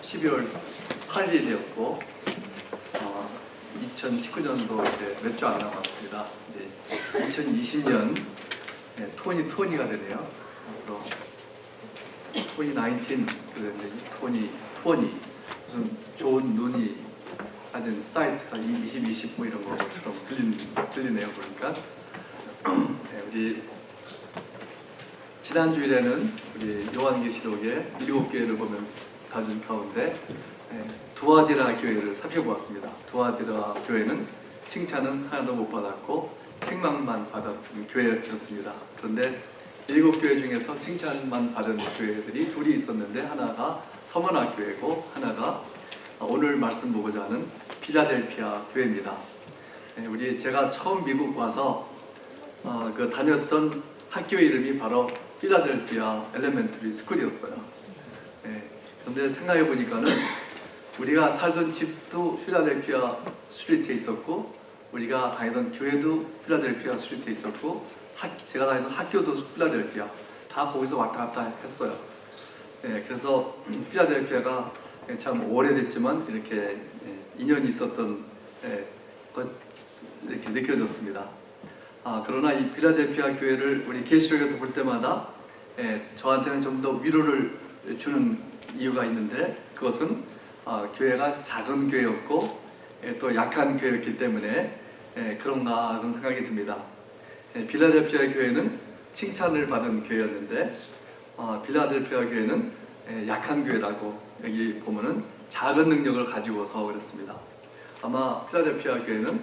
12월 8일이었고 2019년도 이제 몇 주 안 남았습니다. 이제 2020년 토니가 되네요. 앞으로 토니 19 그랬는데 토니 무슨 좋은 눈이 가진 사이트가 2020 뭐 이런 것처럼 들리네요. 보니까 우리 지난 주일에는 우리 요한계시록의 7교회를 보면 가진 가운데 두아디라 교회를 살펴보았습니다. 두아디라 교회는 칭찬은 하나도 못 받았고 책망만 받은 교회였습니다. 그런데 7교회 중에서 칭찬만 받은 교회들이 둘이 있었는데 하나가 서머나 교회고 하나가 오늘 말씀 보고자 하는 필라델피아 교회입니다. 우리 제가 처음 미국 와서 다녔던 학교 이름이 바로 필라델피아 엘레멘터리 스쿨이었어요. 그런데 생각해 보니까는 우리가 살던 집도 필라델피아 스트리트에 있었고 우리가 다니던 교회도 필라델피아 스트리트에 있었고 제가 다니던 학교도 필라델피아 다 거기서 왔다 갔다 했어요. 그래서 필라델피아가 참 오래됐지만 이렇게 인연이 있었던 것 이렇게 느껴졌습니다. 그러나 이 필라델피아 교회를 우리 계시록에서 볼 때마다 저한테는 좀 더 위로를 주는 이유가 있는데 그것은 교회가 작은 교회였고 또 약한 교회였기 때문에 그런가 그런 생각이 듭니다. 필라델피아 교회는 칭찬을 받은 교회였는데 필라델피아 교회는 약한 교회라고 여기 보면은 작은 능력을 가지고서 그랬습니다. 아마 필라델피아 교회는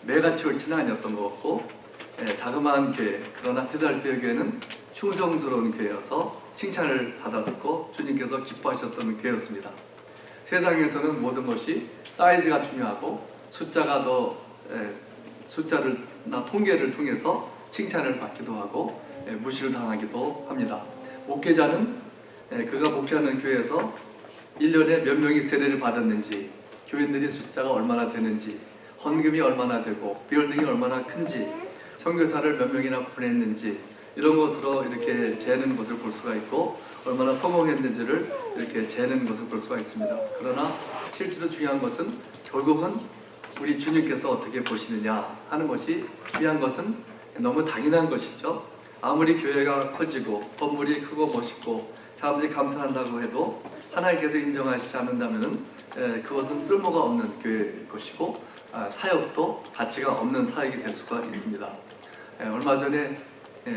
메가처치는 아니었던 것 같고 자그마한 교회, 그러나 필라델피아 교회는 충성스러운 교회여서 칭찬을 받았고 주님께서 기뻐하셨던 교회였습니다. 세상에서는 모든 것이 사이즈가 중요하고 숫자가 더 숫자나 통계를 통해서 칭찬을 받기도 하고 무시를 당하기도 합니다. 목회자는 그가 목회하는 교회에서 1년에 몇 명이 세례를 받았는지, 교인들의 숫자가 얼마나 되는지, 헌금이 얼마나 되고 빌딩이 얼마나 큰지, 선교사를 몇 명이나 보냈는지 이런 것으로 이렇게 재는 것을 볼 수가 있고 얼마나 성공했는지를 이렇게 재는 것을 볼 수가 있습니다. 그러나 실제로 중요한 것은 결국은 우리 주님께서 어떻게 보시느냐 하는 것이 중요한 것은 너무 당연한 것이죠. 아무리 교회가 커지고 건물이 크고 멋있고 사람들이 감탄한다고 해도 하나님께서 인정하시지 않는다면 그것은 쓸모가 없는 교회일 것이고 사역도 가치가 없는 사역이 될 수가 있습니다. 얼마 전에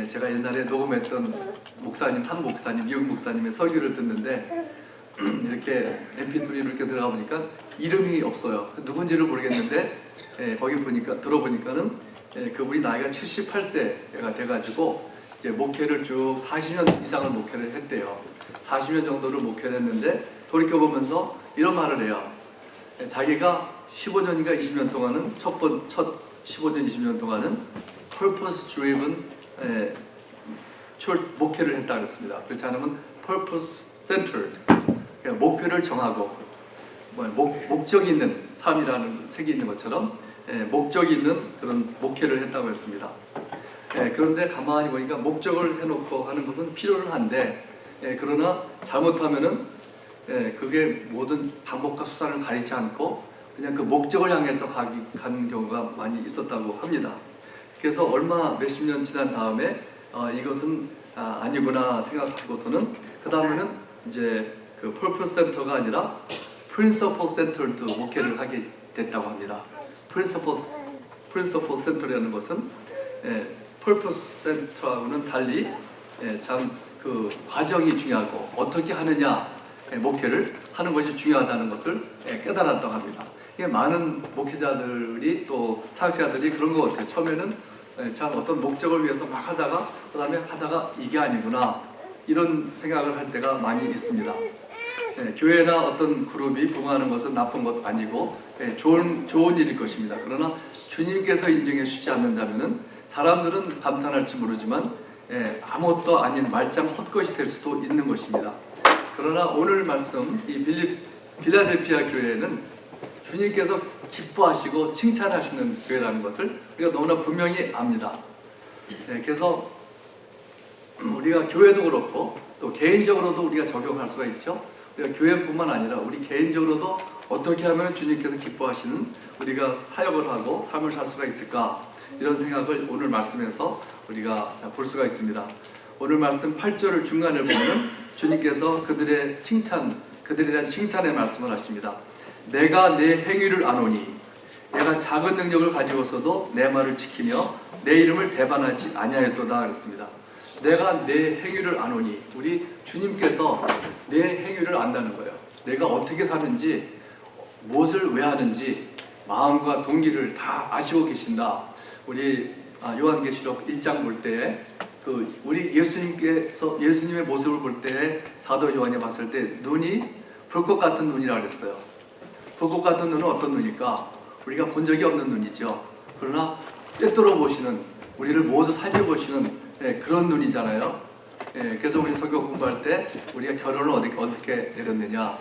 제가 옛날에 녹음했던 한 목사님, 미국 목사님의 설교를 듣는데 이렇게 MP3로 이렇게 들어가 보니까 이름이 없어요. 누군지를 모르겠는데 거기 들어보니까는 그분이 나이가 78세가 돼가지고 이제 목회를 쭉 40년 이상을 목회를 했대요. 40년 정도를 목회를 했는데 돌이켜보면서 이런 말을 해요. 자기가 15년인가 20년 동안은 첫 15년, 20년 동안은 purpose driven 목회를 했다 그랬습니다. 그렇지 않으면 purpose centered, 그러니까 목표를 정하고 목적이 있는 삶이라는 책이 있는 것처럼 목적이 있는 그런 목회를 했다고 했습니다. 그런데 가만히 보니까 목적을 해놓고 하는 것은 필요는 한데 그러나 잘못하면은 그게 모든 방법과 수단을 가리지 않고 그냥 그 목적을 향해서 가는 경우가 많이 있었다고 합니다. 그래서 몇십 년 지난 다음에 이것은 아니구나 생각하고서는 그 다음에는 이제 그 purpose center가 아니라 principle centered 목회를 하게 됐다고 합니다. principle center이라는 것은 purpose center하고는 달리 참 그 과정이 중요하고 어떻게 하느냐 목회를 하는 것이 중요하다는 것을 깨달았다고 합니다. 많은 목회자들이 또 사역자들이 그런 것 같아요. 처음에는 참 어떤 목적을 위해서 막 하다가 그 다음에 하다가 이게 아니구나 이런 생각을 할 때가 많이 있습니다. 교회나 어떤 그룹이 부흥하는 것은 나쁜 것 아니고 좋은 일일 것입니다. 그러나 주님께서 인정해 주지 않는다면 사람들은 감탄할지 모르지만 아무것도 아닌 말짱 헛것이 될 수도 있는 것입니다. 그러나 오늘 말씀 이 필라델피아 교회는 주님께서 기뻐하시고 칭찬하시는 교회라는 것을 우리가 너무나 분명히 압니다. 그래서 우리가 교회도 그렇고 또 개인적으로도 우리가 적용할 수가 있죠. 우리가 교회뿐만 아니라 우리 개인적으로도 어떻게 하면 주님께서 기뻐하시는 우리가 사역을 하고 삶을 살 수가 있을까, 이런 생각을 오늘 말씀에서 우리가 볼 수가 있습니다. 오늘 말씀 8절 중간을 보면 주님께서 그들에 대한 칭찬의 말씀을 하십니다. 내가 내 행위를 아노니, 내가 작은 능력을 가지고서도 내 말을 지키며 내 이름을 배반하지 아니하였도다 그랬습니다. 내가 내 행위를 아노니, 우리 주님께서 내 행위를 안다는 거예요. 내가 어떻게 사는지, 무엇을 왜 하는지 마음과 동기를 다 아시고 계신다. 우리 요한계시록 1장 볼 때에 우리 예수님의 모습을 볼 때 사도 요한이 봤을 때 눈이 불꽃 같은 눈이라 그랬어요. 불꽃 같은 눈은 어떤 눈일까? 우리가 본 적이 없는 눈이죠. 그러나 꿰뚫어 보시는, 우리를 모두 살펴보시는 그런 눈이잖아요. 그래서 우리 성경 공부할 때 우리가 결론을 어떻게 내렸느냐,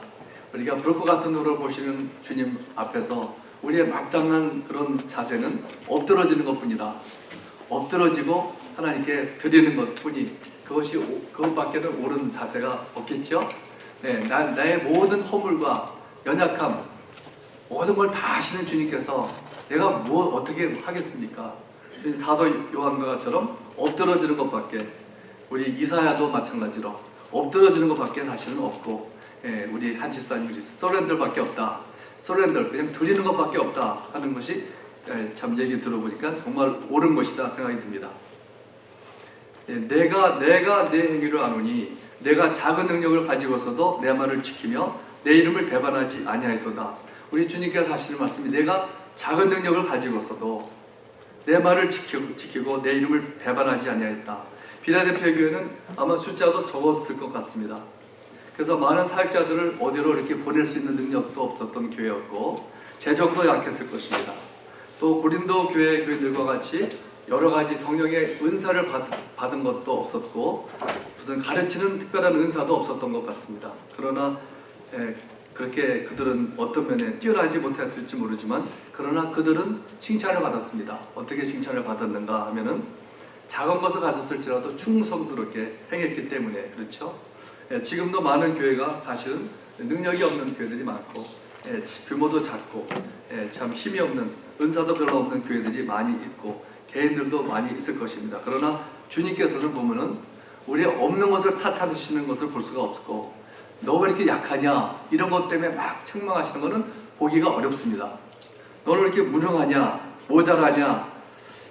우리가 불꽃 같은 눈으로 보시는 주님 앞에서 우리의 마땅한 그런 자세는 엎드러지는 것뿐이다. 엎드러지고 하나님께 드리는 것뿐이, 그것밖에는 옳은 자세가 없겠죠. 나의 모든 허물과 연약함, 모든 걸 다 아시는 주님께서 내가 어떻게 하겠습니까? 사도 요한과처럼 엎드러지는 것밖에, 우리 이사야도 마찬가지로 엎드러지는 것밖에 사실은 없고, 우리 한 집사님이 서렌더밖에 없다. 서렌더, 그냥 드리는 것밖에 없다 하는 것이 참 얘기 들어보니까 정말 옳은 것이다 생각이 듭니다. 내가 내 행위를 아노니, 내가 작은 능력을 가지고서도 내 말을 지키며 내 이름을 배반하지 아니하였도다. 우리 주님께서 하시는 말씀이, 내가 작은 능력을 가지고서도 내 말을 지키고 내 이름을 배반하지 아니하였다. 빌라델피아 교회는 아마 숫자도 적었을 것 같습니다. 그래서 많은 사역자들을 어디로 이렇게 보낼 수 있는 능력도 없었던 교회였고, 재정도 약했을 것입니다. 또 고린도 교회들과 같이 여러 가지 성령의 은사를 받은 것도 없었고, 무슨 가르치는 특별한 은사도 없었던 것 같습니다. 그러나 그렇게 그들은 어떤 면에 뛰어나지 못했을지 모르지만, 그러나 그들은 칭찬을 받았습니다. 어떻게 칭찬을 받았는가 하면은, 작은 것을 가졌을지라도 충성스럽게 행했기 때문에 그렇죠. 지금도 많은 교회가 사실은 능력이 없는 교회들이 많고, 규모도 작고, 참 힘이 없는, 은사도 별로 없는 교회들이 많이 있고, 개인들도 많이 있을 것입니다. 그러나 주님께서는 보면은 우리 없는 것을 탓하시는 것을 볼 수가 없고, 너 왜 이렇게 약하냐, 이런 것 때문에 막 책망하시는 것은 보기가 어렵습니다. 너는 왜 이렇게 무능하냐, 모자라냐,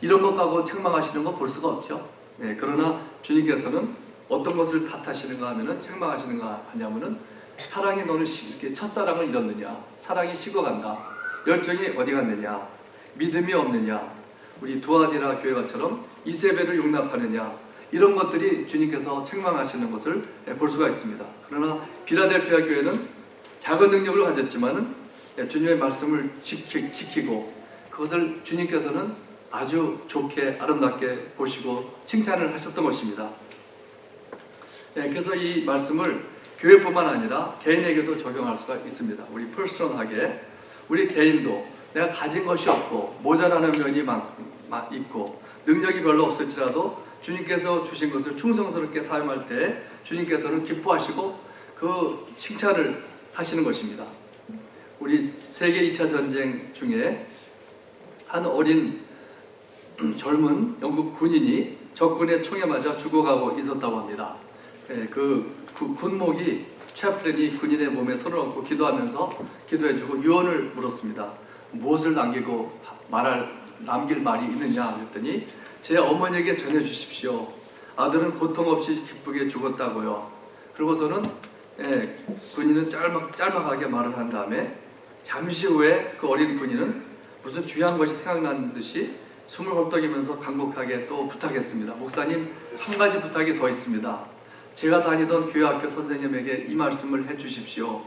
이런 것 갖고 책망하시는 거 볼 수가 없죠. 그러나 주님께서는 어떤 것을 탓하시는가 하면은, 책망하시는가 하냐면은, 사랑이 너는 이렇게 첫사랑을 잃었느냐, 사랑이 식어간다, 열정이 어디 갔느냐, 믿음이 없느냐, 우리 두아디라 교회가처럼 이세벨을 용납하느냐, 이런 것들이 주님께서 책망하시는 것을 볼 수가 있습니다. 그러나 빌라델피아 교회는 작은 능력을 가졌지만은 주님의 말씀을 지키고, 그것을 주님께서는 아주 좋게 아름답게 보시고 칭찬을 하셨던 것입니다. 그래서 이 말씀을 교회뿐만 아니라 개인에게도 적용할 수가 있습니다. 우리 퍼스널하게, 우리 개인도 내가 가진 것이 없고 모자라는 면이 있고 능력이 별로 없을지라도 주님께서 주신 것을 충성스럽게 사용할 때 주님께서는 기뻐하시고 그 칭찬을 하시는 것입니다. 우리 세계 2차 전쟁 중에 한 어린 젊은 영국 군인이 적군의 총에 맞아 죽어가고 있었다고 합니다. 그 군목이, 채플린이 군인의 몸에 손을 얹고 기도하면서 기도해주고 유언을 물었습니다. 무엇을 남길 말이 있느냐 그랬더니, 제 어머니에게 전해주십시오. 아들은 고통 없이 기쁘게 죽었다고요. 그러고서는 군인은 짤막하게 말을 한 다음에 잠시 후에 그 어린 군인은 무슨 귀한 것이 생각난 듯이 숨을 헐떡이면서 간곡하게 또 부탁했습니다. 목사님, 한 가지 부탁이 더 있습니다. 제가 다니던 교회 학교 선생님에게 이 말씀을 해주십시오.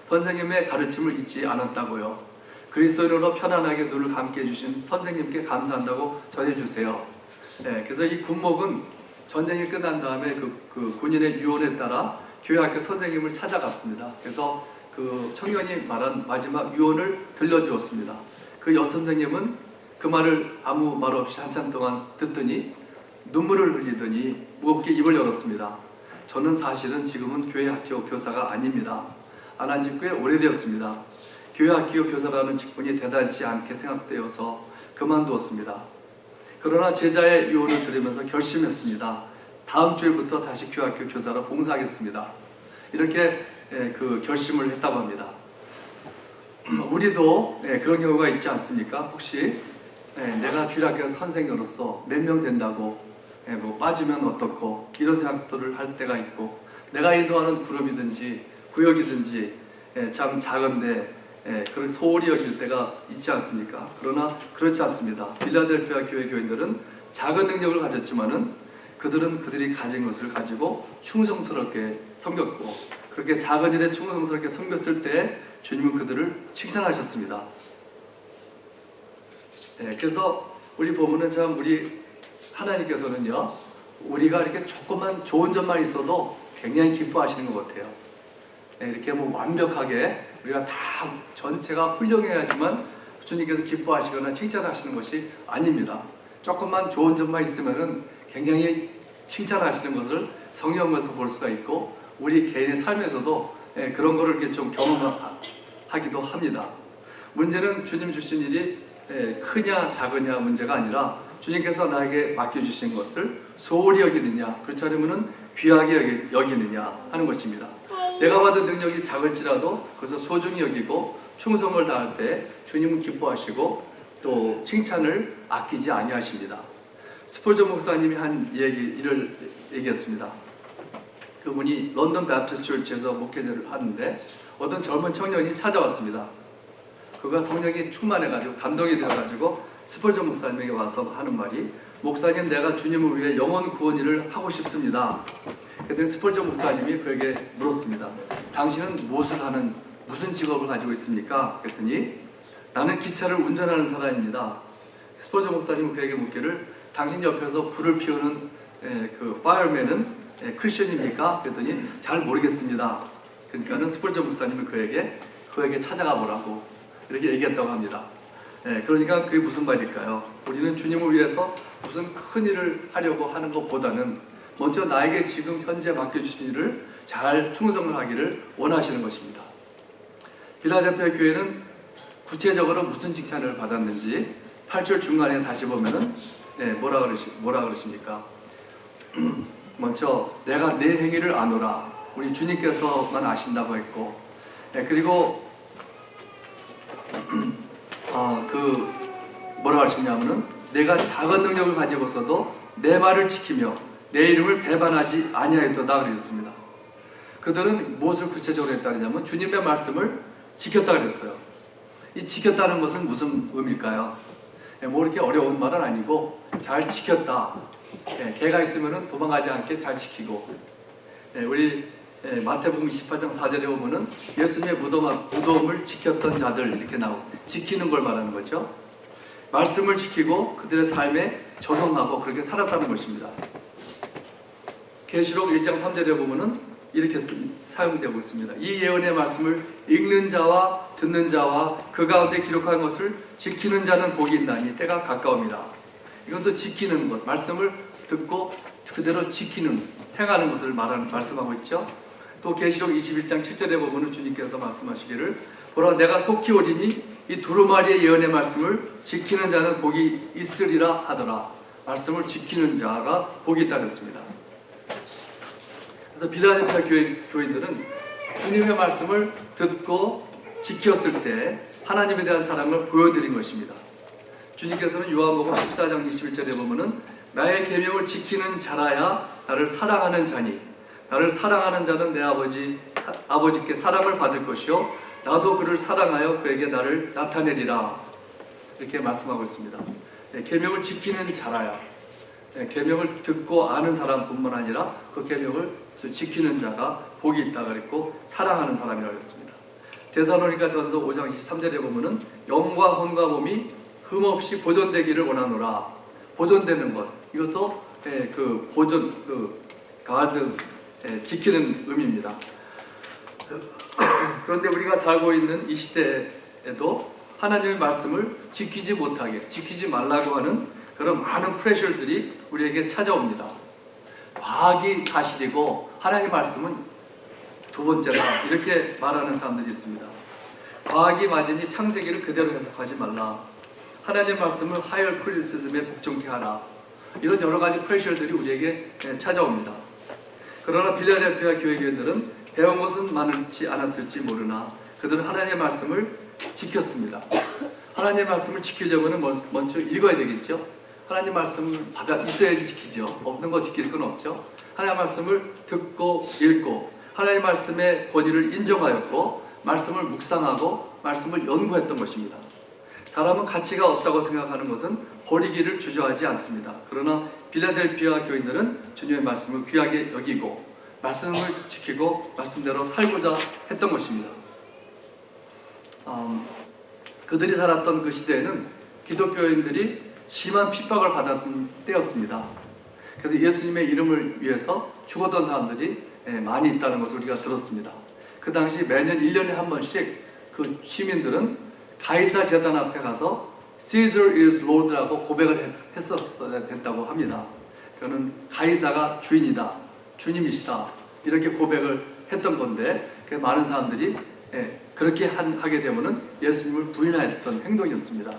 선생님의 가르침을 잊지 않았다고요. 그리스도인으로 편안하게 눈을 감게 해주신 선생님께 감사한다고 전해주세요. 그래서 이 군목은 전쟁이 끝난 다음에 그 군인의 유언에 따라 교회 학교 선생님을 찾아갔습니다. 그래서 그 청년이 말한 마지막 유언을 들려주었습니다. 그 여선생님은 그 말을 아무 말 없이 한참 동안 듣더니 눈물을 흘리더니 무겁게 입을 열었습니다. 저는 사실은 지금은 교회 학교 교사가 아닙니다. 안 한 지 꽤 오래되었습니다. 교회 학교 교사라는 직분이 대단치 않게 생각되어서 그만두었습니다. 그러나 제자의 유언을 들으면서 결심했습니다. 다음 주일부터 다시 교회 학교 교사로 봉사하겠습니다. 이렇게 그 결심을 했다고 합니다. 우리도 그런 경우가 있지 않습니까? 혹시 내가 주일학교 선생으로서 몇 명 된다고 뭐 빠지면 어떻고 이런 생각들을 할 때가 있고, 내가 인도하는 그룹이든지 구역이든지 참 작은데 그런 소홀히 여길 때가 있지 않습니까? 그러나 그렇지 않습니다. 필라델피아 교회 교인들은 작은 능력을 가졌지만은 그들은 그들이 가진 것을 가지고 충성스럽게 섬겼고, 그렇게 작은 일에 충성스럽게 섬겼을 때 주님은 그들을 칭찬하셨습니다. 그래서 우리 보면은 참 우리 하나님께서는요, 우리가 이렇게 조금만 좋은 점만 있어도 굉장히 기뻐하시는 것 같아요. 이렇게 뭐 완벽하게 우리가 다 전체가 훌륭해야지만 주님께서 기뻐하시거나 칭찬하시는 것이 아닙니다. 조금만 좋은 점만 있으면은 굉장히 칭찬하시는 것을 성경에서 볼 수가 있고, 우리 개인의 삶에서도 그런 거를 이렇게 좀 경험하기도 합니다. 문제는 주님 주신 일이 크냐 작으냐 문제가 아니라 주님께서 나에게 맡겨주신 것을 소홀히 여기느냐, 그렇지 않으면 귀하게 여기느냐 하는 것입니다. 내가 받은 능력이 작을지라도 그것을 소중히 여기고 충성을 다할 때 주님은 기뻐하시고 또 칭찬을 아끼지 아니하십니다. 스폴전 목사님이 한 이를 얘기했습니다. 그분이 런던 배프티스트 처치에서 목회자를 하는데 어떤 젊은 청년이 찾아왔습니다. 그가 성령이 충만해가지고 감동이 되어가지고 스폴전 목사님에게 와서 하는 말이, 목사님, 내가 주님을 위해 영혼 구원 일을 하고 싶습니다. 그때 스폴전 목사님이 그에게 물었습니다. 당신은 무슨 직업을 가지고 있습니까? 그랬더니 나는 기차를 운전하는 사람입니다. 스폴전 목사님은 그에게 묻기를, 당신 옆에서 불을 피우는 그 파이어맨은 크리스천입니까? 그랬더니 잘 모르겠습니다. 그러니까는 스폴전 목사님은 그에게 찾아가 보라고 이렇게 얘기했다고 합니다. 그러니까 그게 무슨 말일까요? 우리는 주님을 위해서 무슨 큰 일을 하려고 하는 것보다는 먼저 나에게 지금 현재 맡겨주신 일을 잘 충성을 하기를 원하시는 것입니다. 필라델피아 교회는 구체적으로 무슨 칭찬을 받았는지 8절 중간에 다시 보면은 뭐라 그러십니까? 먼저 내가 내 행위를 아노라, 우리 주님께서만 아신다고 했고, 그리고 뭐라고 하시냐면은 내가 작은 능력을 가지고서도 내 말을 지키며 내 이름을 배반하지 아니하였도다 그랬습니다. 그들은 무엇을 구체적으로 했다 그러냐면 주님의 말씀을 지켰다 그랬어요. 이 지켰다는 것은 무슨 의미일까요? 뭐 이렇게 어려운 말은 아니고 잘 지켰다. 개가 있으면 도망가지 않게 잘 지키고, 우리 마태복음 28장 4절에 보면은 예수님의 무덤을 지켰던 자들 이렇게 나오고, 지키는 걸 말하는 거죠. 말씀을 지키고 그들의 삶에 적용하고 그렇게 살았다는 것입니다. 계시록 1장 3절에 보면은 이렇게 사용되고 있습니다. 이 예언의 말씀을 읽는 자와 듣는 자와 그 가운데 기록한 것을 지키는 자는 복이 있나니 때가 가까움이라. 이건 또 지키는 것, 말씀을 듣고 그대로 지키는, 행하는 것을 말씀하고 있죠. 또 계시록 21장 7절에 보면 주님께서 말씀하시기를, 보라 내가 속히 오리니 이 두루마리의 예언의 말씀을 지키는 자는 복이 있으리라 하더라. 말씀을 지키는 자가 복이 있다 그랬습니다. 그래서 필라델피아 교인들은 주님의 말씀을 듣고 지켰을 때 하나님에 대한 사랑을 보여드린 것입니다. 주님께서는 요한복음 14장 21절에 보면은 나의 계명을 지키는 자라야 나를 사랑하는 자니 나를 사랑하는 자는 내 아버지께 사랑을 받을 것이요 나도 그를 사랑하여 그에게 나를 나타내리라. 이렇게 말씀하고 있습니다. 계명을 지키는 자라야, 계명을 듣고 아는 사람뿐만 아니라 그 계명을 지키는 자가 복이 있다 그랬고 사랑하는 사람이라고 했습니다. 데살로니가전서 5장 23절에 보면은 영과 혼과 몸이 흠없이 보존되기를 원하노라. 보존되는 것, 이것도 그 보존, 가드, 지키는 의미입니다. 그런데 우리가 살고 있는 이 시대에도 하나님의 말씀을 지키지 못하게, 지키지 말라고 하는 그런 많은 프레셔들이 우리에게 찾아옵니다. 과학이 사실이고 하나님의 말씀은 두 번째다 이렇게 말하는 사람들이 있습니다. 과학이 맞으니 창세기를 그대로 해석하지 말라. 하나님의 말씀을 하이어 크리티시즘에 복종케 하라. 이런 여러 가지 프레셔들이 우리에게 찾아옵니다. 그러나 빌라델피아 교회 교인들은 배운 것은 많지 않았을지 모르나 그들은 하나님의 말씀을 지켰습니다. 하나님의 말씀을 지키려면 먼저 읽어야 되겠죠. 하나님 말씀을 받아 있어야지 지키죠. 없는 거 지킬 건 없죠. 하나님 말씀을 듣고 읽고 하나님 말씀의 권위를 인정하였고 말씀을 묵상하고 말씀을 연구했던 것입니다. 사람은 가치가 없다고 생각하는 것은 버리기를 주저하지 않습니다. 그러나 빌라델피아 교인들은 주님의 말씀을 귀하게 여기고 말씀을 지키고 말씀대로 살고자 했던 것입니다. 그들이 살았던 그 시대에는 기독교인들이 심한 핍박을 받았던 때였습니다. 그래서 예수님의 이름을 위해서 죽었던 사람들이 많이 있다는 것을 우리가 들었습니다. 그 당시 매년 1년에 한 번씩 그 시민들은 가이사 제단 앞에 가서 Caesar is Lord라고 고백을 했었어야 됐다고 합니다. 그는 가이사가 주인이다, 주님이시다 이렇게 고백을 했던 건데 많은 사람들이 그렇게 하게 되면은 예수님을 부인했던 행동이었습니다.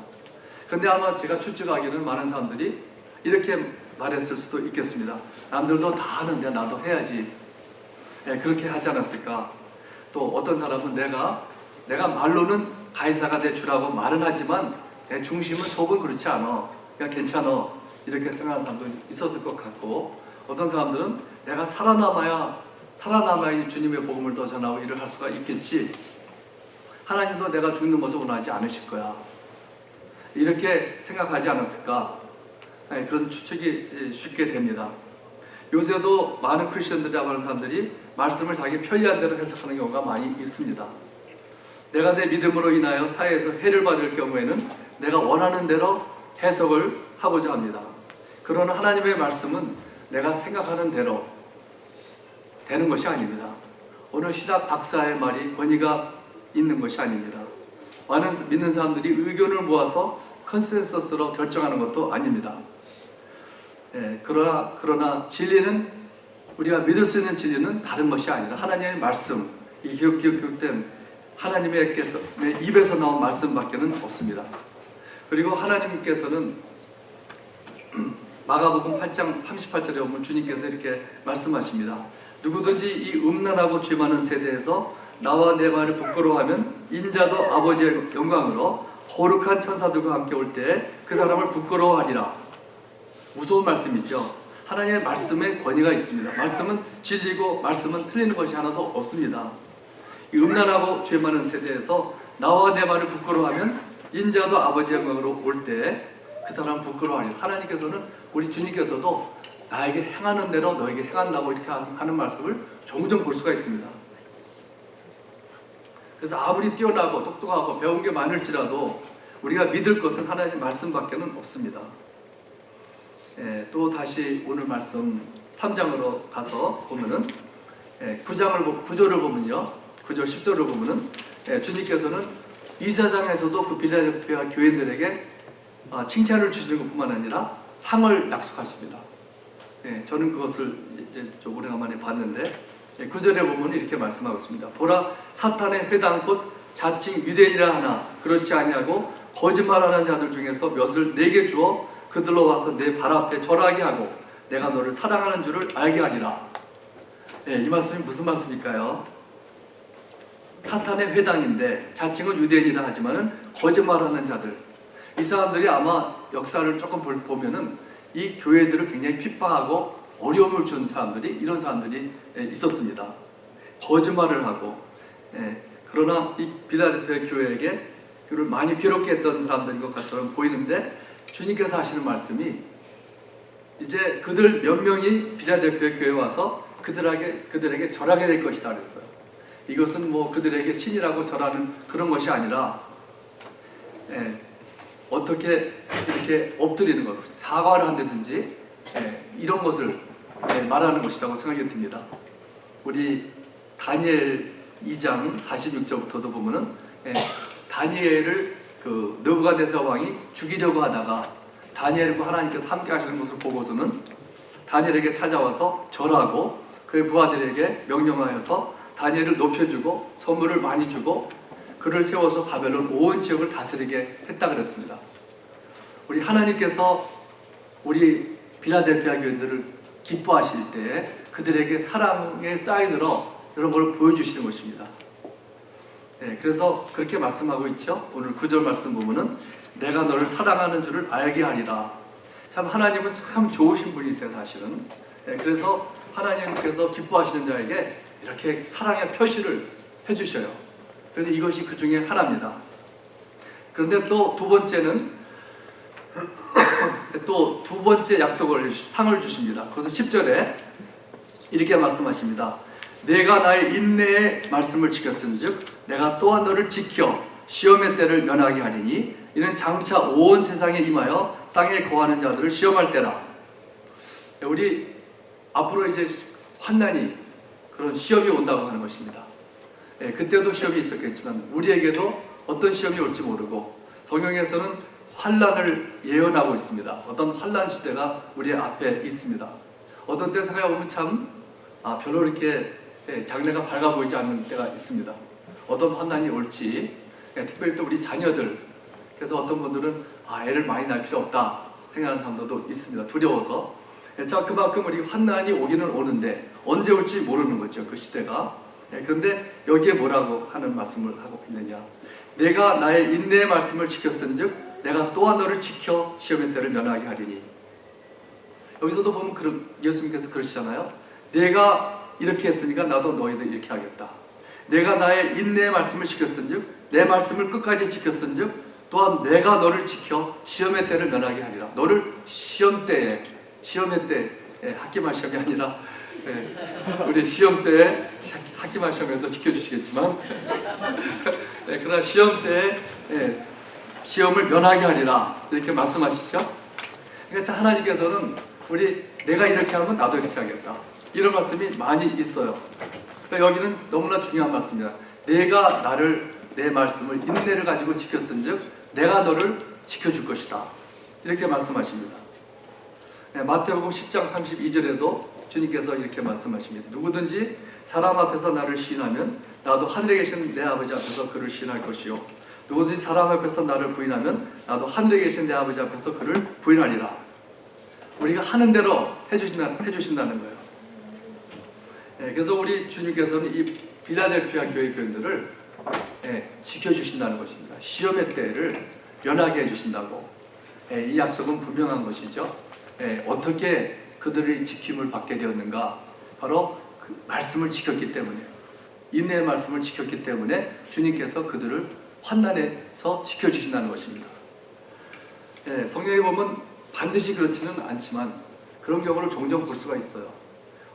그런데 아마 제가 추측하기에는 많은 사람들이 이렇게 말했을 수도 있겠습니다. 남들도 다 하는데 나도 해야지. 그렇게 하지 않았을까? 또 어떤 사람은 내가 말로는 가이사가 내 주라고 말은 하지만 내 중심은 속은 그렇지 않아. 그냥 괜찮아. 이렇게 생각하는 사람도 있었을 것 같고 어떤 사람들은 내가 살아남아야 주님의 복음을 더 전하고 일을 할 수가 있겠지. 하나님도 내가 죽는 것을 원하지 않으실 거야. 이렇게 생각하지 않았을까? 그런 추측이 쉽게 됩니다. 요새도 많은 크리스천들이라고 하는 사람들이 말씀을 자기 편리한 대로 해석하는 경우가 많이 있습니다. 내가 내 믿음으로 인하여 사회에서 해를 받을 경우에는 내가 원하는 대로 해석을 하고자 합니다. 그러나 하나님의 말씀은 내가 생각하는 대로 되는 것이 아닙니다. 어느 신학 박사의 말이 권위가 있는 것이 아닙니다. 많은 믿는 사람들이 의견을 모아서 컨센서스로 결정하는 것도 아닙니다. 그러나 진리는 우리가 믿을 수 있는 진리는 다른 것이 아니라 하나님의 말씀, 이 기록된 하나님의 입에서 나온 말씀밖에는 없습니다. 그리고 하나님께서는 마가복음 8장 38절에 보면 주님께서 이렇게 말씀하십니다. 누구든지 이 음란하고 죄 많은 세대에서 나와 내 말을 부끄러워하면 인자도 아버지의 영광으로 거룩한 천사들과 함께 올 때 그 사람을 부끄러워하리라. 무서운 말씀이죠. 하나님의 말씀에 권위가 있습니다. 말씀은 진리고 말씀은 틀리는 것이 하나도 없습니다. 이 음란하고 죄 많은 세대에서 나와 내 말을 부끄러워하면 인자도 아버지의 영광으로 올 때 그 사람은 부끄러워하리라. 하나님께서는 우리 주님께서도 나에게 행하는 대로 너에게 행한다고 이렇게 하는 말씀을 종종 볼 수가 있습니다. 그래서 아무리 뛰어나고 똑똑하고 배운 게 많을지라도 우리가 믿을 것은 하나님의 말씀밖에는 없습니다. 또 다시 오늘 말씀 3장으로 가서 보면은 9절을 보면요. 9절 10절을 보면은 주님께서는 이 세상에서도 그 빌라델피아 교인들에게 칭찬을 주시는 것뿐만 아니라 상을 약속하십니다. 저는 그것을 이제 좀 오래간만에 봤는데 9절에 보면 이렇게 말씀하고 있습니다. 보라 사탄의 회당 곧 자칭 유대인이라 하나 그렇지 아니하고 거짓말하는 자들 중에서 몇을 내게 주어 그들로 와서 내 발 앞에 절하게 하고 내가 너를 사랑하는 줄을 알게 하리라. 이 말씀이 무슨 말씀일까요? 사탄의 회당인데 자칭은 유대인이라 하지만은 거짓말하는 자들, 이 사람들이 아마 역사를 조금 보면은 이 교회들을 굉장히 핍박하고 어려움을 준 사람들이 이런 사람들이 있었습니다. 거짓말을 하고 그러나 이 빌라델피아 교회에게 그를 많이 괴롭게 했던 사람들인 것처럼 보이는데 주님께서 하시는 말씀이 이제 그들 몇 명이 빌라델피아 교회에 와서 그들에게 절하게 될 것이다 그랬어요. 이것은 뭐 그들에게 신이라고 절하는 그런 것이 아니라 어떻게 이렇게 엎드리는 것, 사과를 한다든지 이런 것을 말하는 것이라고 생각이 듭니다. 우리 다니엘 2장 46절부터도 보면은 다니엘을 그 느부갓네살 왕이 죽이려고 하다가 다니엘과 하나님께서 함께 하시는 것을 보고서는 다니엘에게 찾아와서 절하고 그의 부하들에게 명령하여서 다니엘을 높여주고 선물을 많이 주고 그를 세워서 바벨론 온 지역을 다스리게 했다 그랬습니다. 우리 하나님께서 우리 빌라델피아 교인들을 기뻐하실 때 그들에게 사랑의 사인으로 이런 걸 보여주시는 것입니다. 네, 그래서 그렇게 말씀하고 있죠. 오늘 9절 말씀 보면은 내가 너를 사랑하는 줄을 알게 하리라. 참 하나님은 참 좋으신 분이세요, 사실은. 네, 그래서 하나님께서 기뻐하시는 자에게 이렇게 사랑의 표시를 해주셔요. 그래서 이것이 그 중에 하나입니다. 그런데 또 두 번째는 또 두 번째 약속을 상을 주십니다. 그래서 10절에 이렇게 말씀하십니다. 내가 나의 인내의 말씀을 지켰은즉 내가 또한 너를 지켜 시험의 때를 면하게 하리니 이는 장차 온 세상에 임하여 땅에 거하는 자들을 시험할 때라. 우리 앞으로 이제 환난이 그런 시험이 온다고 하는 것입니다. 그때도 시험이 있었겠지만 우리에게도 어떤 시험이 올지 모르고 성경에서는 환난을 예언하고 있습니다. 어떤 환난 시대가 우리 앞에 있습니다. 어떤 때 생각해보면 참 별로 이렇게 장래가 밝아 보이지 않는 때가 있습니다. 어떤 환난이 올지, 특별히 또 우리 자녀들, 그래서 어떤 분들은 애를 많이 낳을 필요 없다 생각하는 사람들도 있습니다. 두려워서. 자, 그만큼 우리 환난이 오기는 오는데 언제 올지 모르는 거죠, 그 시대가. 그런데 여기에 뭐라고 하는 말씀을 하고 있느냐. 내가 나의 인내의 말씀을 지켰은즉 내가 또한 너를 지켜 시험의 때를 면하게 하리니. 여기서도 보면 예수님께서 그러시잖아요. 내가 이렇게 했으니까 나도 너희들 이렇게 하겠다. 내가 나의 인내의 말씀을 지켰은즉 내 말씀을 끝까지 지켰은즉 또한 내가 너를 지켜 시험의 때를 면하게 하리라. 너를 시험의 때에 학기말 시험이 아니라 우리 시험 때에 학기말 시험에도 지켜주시겠지만 그러나 시험 때에 시험을 면하게 하리라 이렇게 말씀하시죠. 그러니까 하나님께서는 내가 이렇게 하면 나도 이렇게 하겠다 이런 말씀이 많이 있어요. 그러니까 여기는 너무나 중요한 말씀입니다. 내가 내 말씀을 인내를 가지고 지켰은즉 내가 너를 지켜줄 것이다 이렇게 말씀하십니다. 마태복음 10장 32절에도 주님께서 이렇게 말씀하십니다. 누구든지 사람 앞에서 나를 시인하면 나도 하늘에 계신 내 아버지 앞에서 그를 시인할 것이요 누구든지 사람 앞에서 나를 부인하면 나도 하늘에 계신 내 아버지 앞에서 그를 부인하리라. 우리가 하는 대로 해주신다는 거예요. 그래서 우리 주님께서는 이 빌라델피아 교회 교인들을 지켜주신다는 것입니다. 시험의 때를 면하게 해주신다고. 이 약속은 분명한 것이죠. 어떻게 그들이 지킴을 받게 되었는가? 바로 그 말씀을 지켰기 때문이에요. 인내의 말씀을 지켰기 때문에 주님께서 그들을 환난에서 지켜주신다는 것입니다. 성경에 보면 반드시 그렇지는 않지만 그런 경우를 종종 볼 수가 있어요.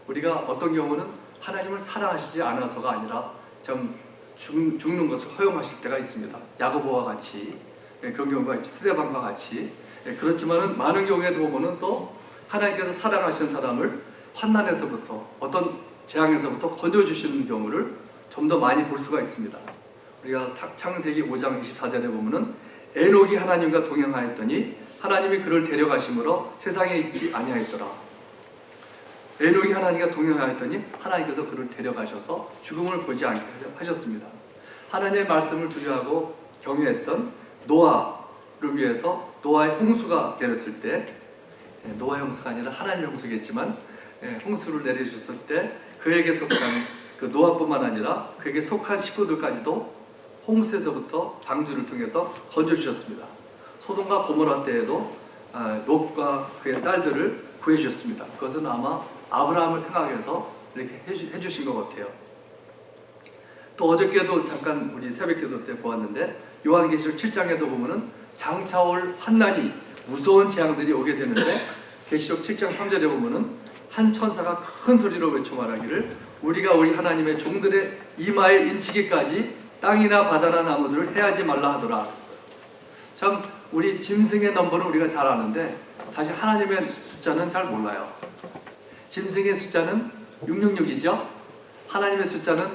우리가 어떤 경우는 하나님을 사랑하시지 않아서가 아니라 좀 죽는 것을 허용하실 때가 있습니다. 야고보와 같이 그런 경우가 있지, 스데반과 같이. 그렇지만은 많은 경우에도 보면은 또 하나님께서 사랑하시는 사람을 환난에서부터 어떤 재앙에서부터 건져주시는 경우를 좀 더 많이 볼 수가 있습니다. 우리가 창세기 5장 24절에 보면은 에녹이 하나님과 동행하였더니 하나님이 그를 데려가심으로 세상에 있지 아니하였더라. 에녹이 하나님과 동행하였더니 하나님께서 그를 데려가셔서 죽음을 보지 않게 하셨습니다. 하나님의 말씀을 두려워하고 경외했던 노아를 위해서 노아의 홍수가 내렸을 때, 노아의 홍수가 아니라 하나님의 홍수겠지만 홍수를 내려주셨을 때 그에게 속한 그 노아뿐만 아니라 그에게 속한 식구들까지도 홍수에서부터 방주를 통해서 건져주셨습니다. 소돔과 고모라 때에도 롯과 그의 딸들을 구해주셨습니다. 그것은 아마 아브라함을 생각해서 이렇게 해주신 것 같아요. 또 어저께도 잠깐 우리 새벽기도 때 보았는데 요한계시록 7장에도 보면은 장차 올 환난이 무서운 재앙들이 오게 되는데 계시록 7장 3절에 보면은 한 천사가 큰 소리로 외쳐 말하기를 우리가 우리 하나님의 종들의 이마에 인치기까지 땅이나 바다나 나무들을 해하지 말라 하더라 했어요. 참 우리 짐승의 넘버는 우리가 잘 아는데 사실 하나님의 숫자는 잘 몰라요. 짐승의 숫자는 666이죠. 하나님의 숫자는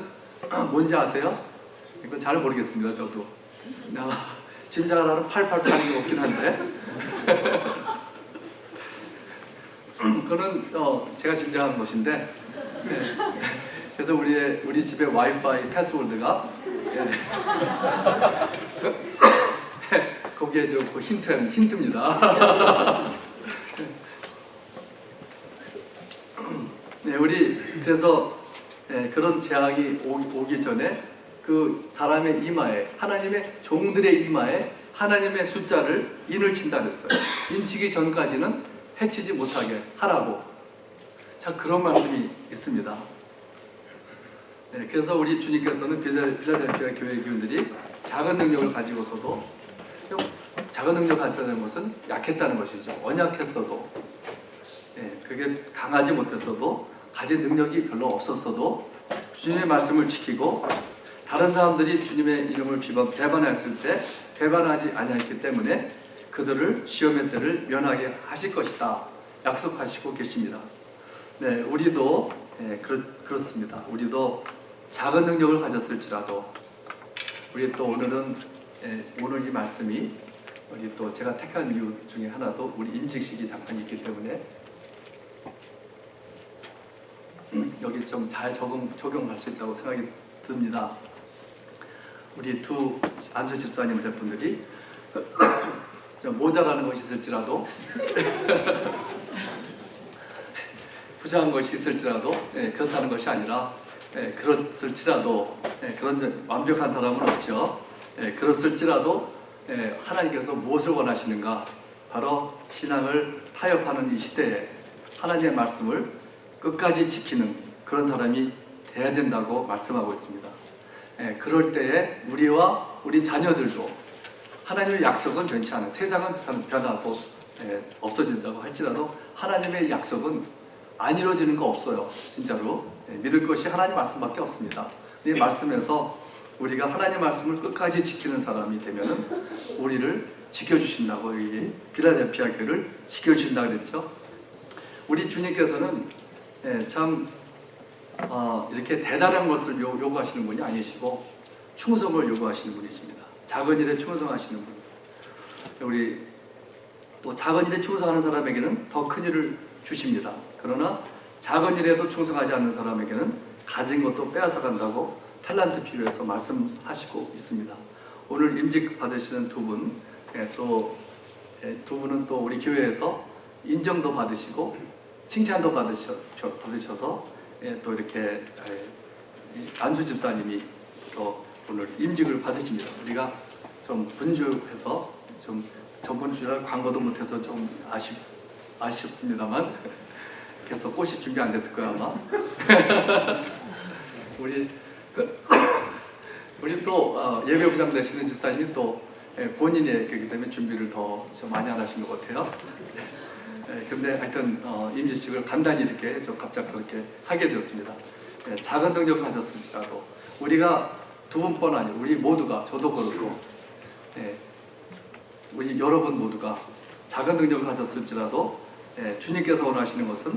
뭔지 아세요? 이거 잘 모르겠습니다. 저도 짐작을 하는 888이 없긴 한데 그거는 제가 짐작한 것인데 그래서 우리 집에 와이파이 패스워드가 거기에 그 힌트입니다. 네, 우리 그래서 그런 재앙이 오기 전에 그 사람의 이마에, 하나님의 종들의 이마에 하나님의 숫자를 인을 친다 그랬어요. 인치기 전까지는 해치지 못하게 하라고. 자, 그런 말씀이 있습니다. 네, 그래서 우리 주님께서는 필라델피아 교회 교인들이 작은 능력을 가지고서도, 작은 능력을 가졌다는 것은 약했다는 것이죠. 언약했어도, 그게 강하지 못했어도, 가진 능력이 별로 없었어도 주님의 말씀을 지키고 다른 사람들이 주님의 이름을 배반했을 때 배반하지 아니했기 때문에 그들을 시험의 때를 면하게 하실 것이다 약속하시고 계십니다. 네, 우리도 그렇습니다. 우리도 작은 능력을 가졌을지라도 우리 또 오늘 이 말씀이 우리 또 제가 택한 이유 중에 하나도 우리 임직식이 잠깐 있기 때문에 여기 좀 잘 적용할 수 있다고 생각이 듭니다. 우리 두 안수 집사님 될 분들이 좀 모자라는 것이 있을지라도 부자한 것이 있을지라도 그렇다는 것이 아니라 그렇을지라도 그런 완벽한 사람은 없죠. 그렇을지라도 하나님께서 무엇을 원하시는가, 바로 신앙을 타협하는 이 시대에 하나님의 말씀을 끝까지 지키는 그런 사람이 돼야 된다고 말씀하고 있습니다. 그럴 때에 우리와 우리 자녀들도 하나님의 약속은 변치 않아요. 세상은 변하고 없어진다고 할지라도 하나님의 약속은 안 이루어지는 거 없어요. 진짜로 믿을 것이 하나님 말씀밖에 없습니다. 이 말씀에서 우리가 하나님 말씀을 끝까지 지키는 사람이 되면은 우리를 지켜주신다고, 이 필라델피아 교회를 지켜주신다고 그랬죠. 우리 주님께서는 참 이렇게 대단한 것을 요구하시는 분이 아니시고 충성을 요구하시는 분이십니다. 작은 일에 충성하시는 분. 우리 또 작은 일에 충성하는 사람에게는 더 큰 일을 주십니다. 그러나 작은 일에도 충성하지 않는 사람에게는 가진 것도 빼앗아 간다고 탈란트 비유에서 말씀하시고 있습니다. 오늘 임직 받으시는 두 분, 또 두 분은 또 우리 교회에서 인정도 받으시고 칭찬도 받으셔서 또 이렇게 안수 집사님이 또 오늘 임직을 받으십니다. 우리가 좀 분주해서 좀 저번 주에 광고도 못해서 좀 아쉽습니다만 그래서 꽃이 준비 안 됐을 거야 아마. 우리 또 예배부장 되시는 집사님이 또 본인의 그렇기 때문에 준비를 더 많이 안 하신 것 같아요. 근데 하여튼 임직식을 간단히 이렇게 좀 갑작스럽게 하게 되었습니다. 작은 능력을 가졌을지라도 우리가 두 분뿐 아니고 우리 모두가, 저도 그렇고 우리 여러분 모두가 작은 능력을 가졌을지라도 주님께서 원하시는 것은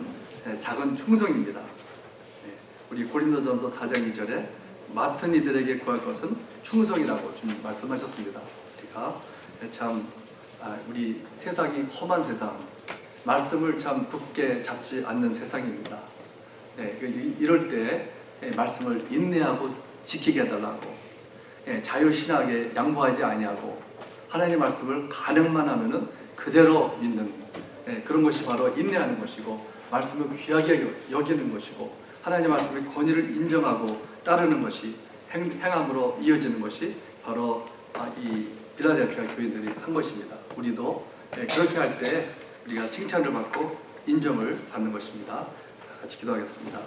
작은 충성입니다. 우리 고린도전서 4장 2절에 맡은 이들에게 구할 것은 충성이라고 주님 말씀하셨습니다. 우리가 참 우리 세상이 험한 세상, 말씀을 참 굳게 잡지 않는 세상입니다. 이럴 때 말씀을 인내하고 지키게 해달라고, 자유신학에 양보하지 아니하고 하나님의 말씀을 가능만 하면은 그대로 믿는 그런 것이 바로 인내하는 것이고, 말씀을 귀하게 여기는 것이고, 하나님의 말씀의 권위를 인정하고 따르는 것이 행함으로 이어지는 것이 바로 이 필라델피아 교인들이 한 것입니다. 우리도 그렇게 할 때 우리가 칭찬을 받고 인정을 받는 것입니다. 다 같이 기도하겠습니다.